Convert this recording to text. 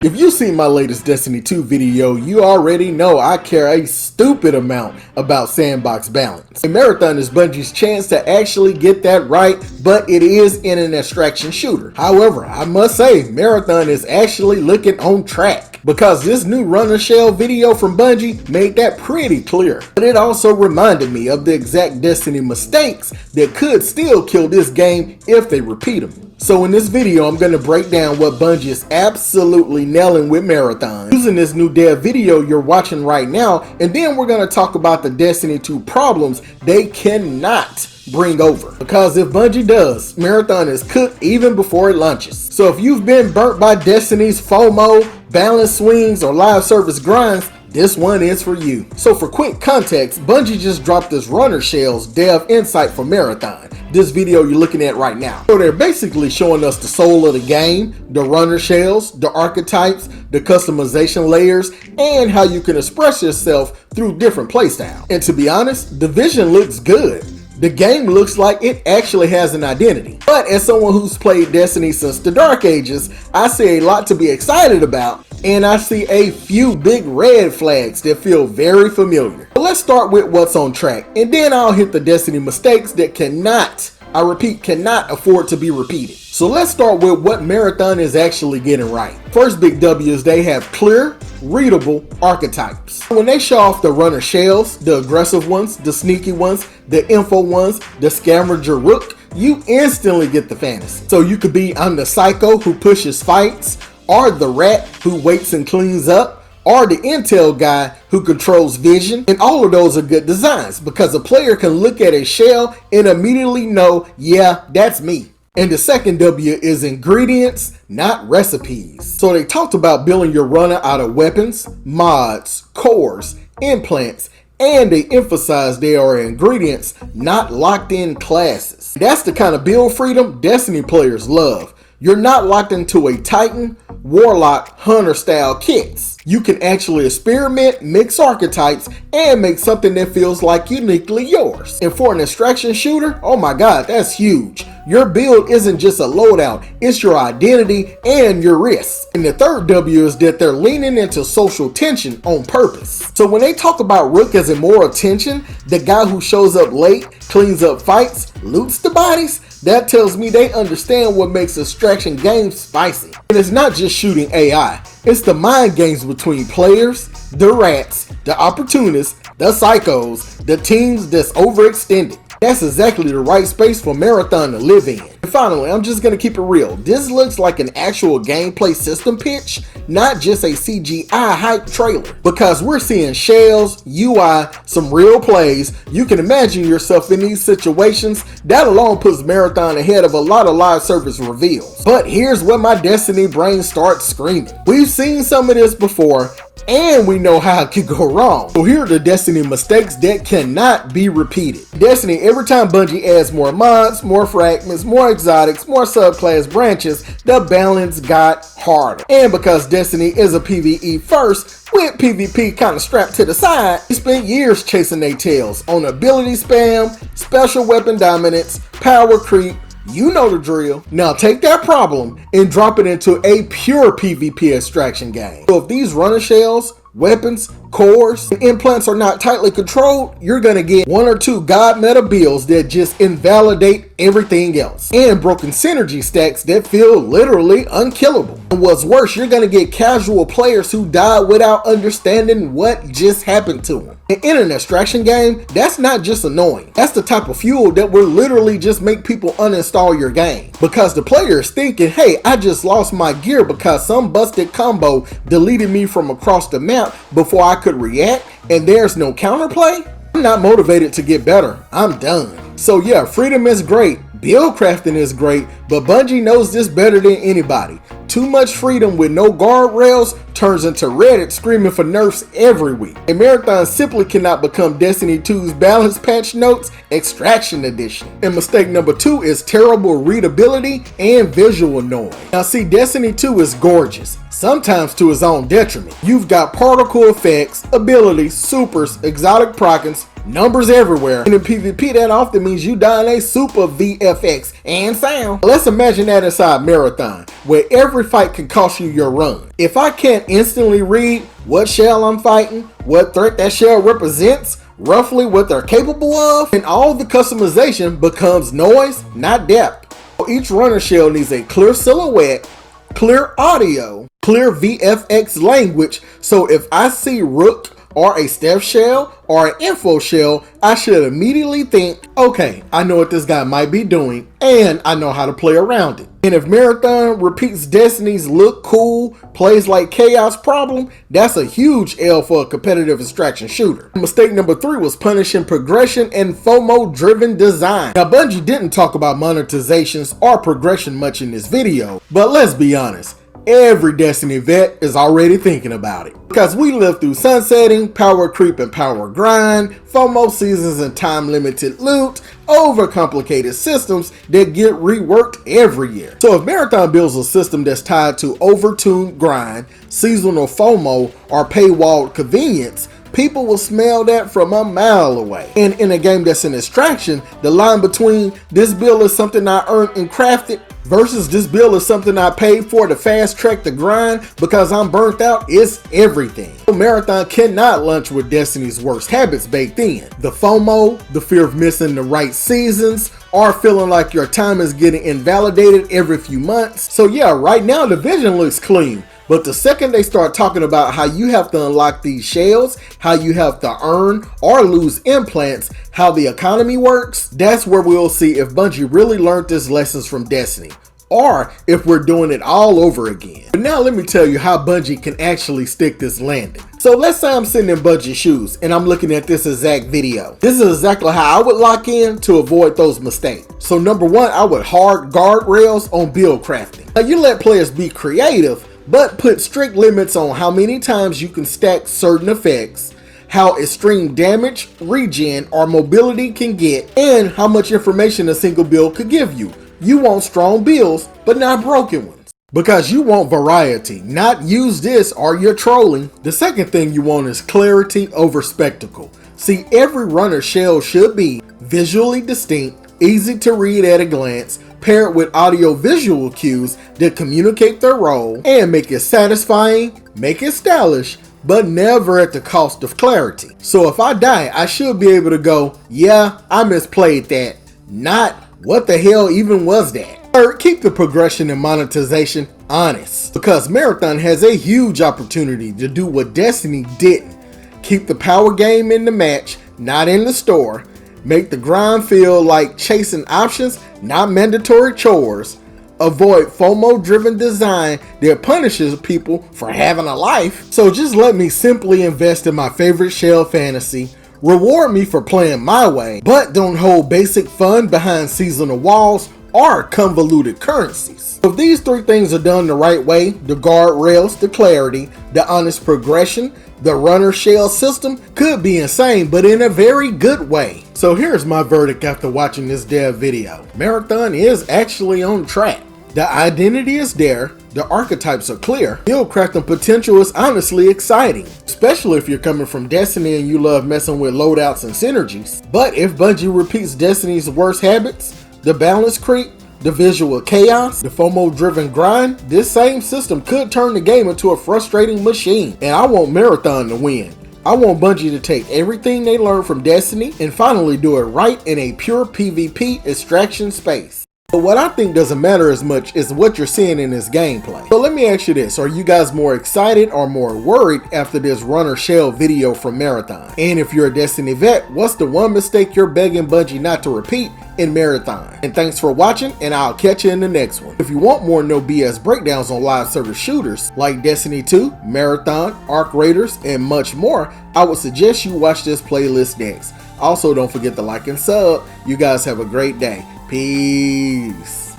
If you've seen my latest Destiny 2 video, you already know I care a stupid amount about sandbox balance. A marathon is Bungie's chance to actually get that right, but it is in an extraction shooter. However, I must say, Marathon is actually looking on track, because this new Runner Shell video from Bungie made that pretty clear. But it also reminded me of the exact Destiny mistakes that could still kill this game if they repeat them. So in this video, I'm going to break down what Bungie is absolutely nailing with Marathon, using this new dev video you're watching right now, and then we're going to talk about the Destiny 2 problems they cannot bring over. Because if Bungie does, Marathon is cooked even before it launches. So if you've been burnt by Destiny's FOMO, balance swings, or live service grinds, this one is for you. So for quick context, Bungie just dropped this Runner Shells dev insight for Marathon, this video you're looking at right now. So they're basically showing us the soul of the game, the Runner Shells, the archetypes, the customization layers, and how you can express yourself through different playstyles. And to be honest, the vision looks good. The game looks like it actually has an identity. But as someone who's played Destiny since the Dark Ages, I see a lot to be excited about, and I see a few big red flags that feel very familiar. But let's start with what's on track, and then I'll hit the Destiny mistakes that cannot, I repeat, cannot afford to be repeated. So let's start with what Marathon is actually getting right. First big W is they have clear, readable archetypes. When they show off the Runner Shells, the aggressive ones, the sneaky ones, the info ones, the scavenger rook, you instantly get the fantasy. So you could be, I'm the psycho who pushes fights, or the rat who waits and cleans up, or the intel guy who controls vision. And all of those are good designs, because a player can look at a shell and immediately know, yeah, that's me. And the second W is ingredients, not recipes. So they talked about building your runner out of weapons, mods, cores, implants, and they emphasize they are ingredients, not locked in classes. That's the kind of build freedom Destiny players love. You're not locked into a Titan, Warlock, Hunter style kits. You can actually experiment, mix archetypes, and make something that feels like uniquely yours. And for an extraction shooter, oh my god, that's huge. Your build isn't just a loadout, it's your identity and your risks. And the third W is that they're leaning into social tension on purpose. So when they talk about Rook as a moral tension, the guy who shows up late, cleans up fights, loots the bodies, that tells me they understand what makes extraction games spicy. And it's not just shooting AI, it's the mind games between players, the rats, the opportunists, the psychos, the teams that's overextended. That's exactly the right space for Marathon to live in. And finally, I'm just gonna keep it real. This looks like an actual gameplay system pitch, not just a CGI hype trailer. Because we're seeing shells, UI, some real plays. You can imagine yourself in these situations. That alone puts Marathon ahead of a lot of live service reveals. But here's where my Destiny brain starts screaming. We've seen some of this before, and we know how it could go wrong. So here are the Destiny mistakes that cannot be repeated. Destiny, every time Bungie adds more mods, more fragments, more exotics, more subclass branches, the balance got harder. And because Destiny is a PvE first, with PvP kind of strapped to the side, they spent years chasing their tails on ability spam, special weapon dominance, power creep. You know the drill. Now take that problem and drop it into a pure PvP extraction game. So if these Runner Shells, weapons, cores, and implants are not tightly controlled, you're gonna get one or two god meta builds that just invalidate everything else, and broken synergy stacks that feel literally unkillable. And what's worse, you're gonna get casual players who die without understanding what just happened to them. And in an extraction game, that's not just annoying, that's the type of fuel that will literally just make people uninstall your game, because the player is thinking, hey, I just lost my gear because some busted combo deleted me from across the map before I could react, and there's no counterplay. I'm not motivated to get better, I'm done. So yeah, freedom is great, build crafting is great, but Bungie knows this better than anybody. Too much freedom with no guardrails turns into Reddit screaming for nerfs every week. And Marathon simply cannot become Destiny 2's balance patch notes extraction edition. And mistake number 2 is terrible readability and visual noise. Now see, Destiny 2 is gorgeous, sometimes to its own detriment. You've got particle effects, abilities, supers, exotic prockings, numbers everywhere. And in PvP, that often means you die in a super VFX and sound. Let's imagine that inside Marathon, where every fight can cost you your run. If I can't instantly read what shell I'm fighting, what threat that shell represents, roughly what they're capable of, and all the customization becomes noise, not depth. Each runner shell needs a clear silhouette, clear audio, clear VFX language, so if I see Rook or a stealth shell or an info shell, I should immediately think, okay, I know what this guy might be doing and I know how to play around it. And if Marathon repeats Destiny's look cool, plays like chaos problem, that's a huge L for a competitive extraction shooter. Mistake number 3 was punishing progression and FOMO driven design. Now Bungie didn't talk about monetizations or progression much in this video, but let's be honest, every Destiny vet is already thinking about it. Because we live through sunsetting, power creep and power grind, FOMO seasons and time limited loot, overcomplicated systems that get reworked every year. So if Marathon builds a system that's tied to overtuned grind, seasonal FOMO, or paywalled convenience, people will smell that from a mile away. And in a game that's an extraction, the line between this build is something I earned and crafted versus this build is something I paid for to fast track the grind because I'm burnt out is everything. Marathon cannot launch with Destiny's worst habits baked in. The FOMO, the fear of missing the right seasons, or feeling like your time is getting invalidated every few months. So yeah, right now the vision looks clean. But the second they start talking about how you have to unlock these shells, how you have to earn or lose implants, how the economy works, that's where we'll see if Bungie really learned these lessons from Destiny, or if we're doing it all over again. But now let me tell you how Bungie can actually stick this landing. So let's say I'm sitting in Bungie's shoes and I'm looking at this exact video. This is exactly how I would lock in to avoid those mistakes. So number 1, I would hard guardrails on build crafting. Now you let players be creative, but put strict limits on how many times you can stack certain effects, how extreme damage, regen, or mobility can get, and how much information a single build could give you. You want strong builds, but not broken ones. Because you want variety, not use this or you're trolling. The second thing you want is clarity over spectacle. See, every runner shell should be visually distinct, easy to read at a glance, paired with audio-visual cues that communicate their role and make it satisfying, make it stylish, but never at the cost of clarity. So if I die, I should be able to go, yeah, I misplayed that, not what the hell even was that. Third, keep the progression and monetization honest, because Marathon has a huge opportunity to do what Destiny didn't. Keep the power game in the match, not in the store. Make the grind feel like chasing options, not mandatory chores. Avoid FOMO-driven design that punishes people for having a life. So just let me simply invest in my favorite shell fantasy. Reward me for playing my way, but don't hold basic fun behind seasonal walls or convoluted currencies. If these 3 things are done the right way, the guardrails, the clarity, the honest progression, the runner shell system could be insane, but in a very good way. So here's my verdict after watching this dev video. Marathon is actually on track. The identity is there, the archetypes are clear, build crafting potential is honestly exciting, especially if you're coming from Destiny and you love messing with loadouts and synergies. But if Bungie repeats Destiny's worst habits, the balance creep, the visual chaos, the FOMO driven grind, this same system could turn the game into a frustrating machine. And I want Marathon to win. I want Bungie to take everything they learned from Destiny and finally do it right in a pure PvP extraction space. But what I think doesn't matter as much is what you're seeing in this gameplay. So let me ask you this, are you guys more excited or more worried after this runner shell video from Marathon? And if you're a Destiny vet, what's the one mistake you're begging Bungie not to repeat in Marathon? And thanks for watching, and I'll catch you in the next one. If you want more no BS breakdowns on live service shooters like Destiny 2, Marathon, Arc Raiders, and much more, I would suggest you watch this playlist next. Also, don't forget to like and sub. You guys have a great day. Peace.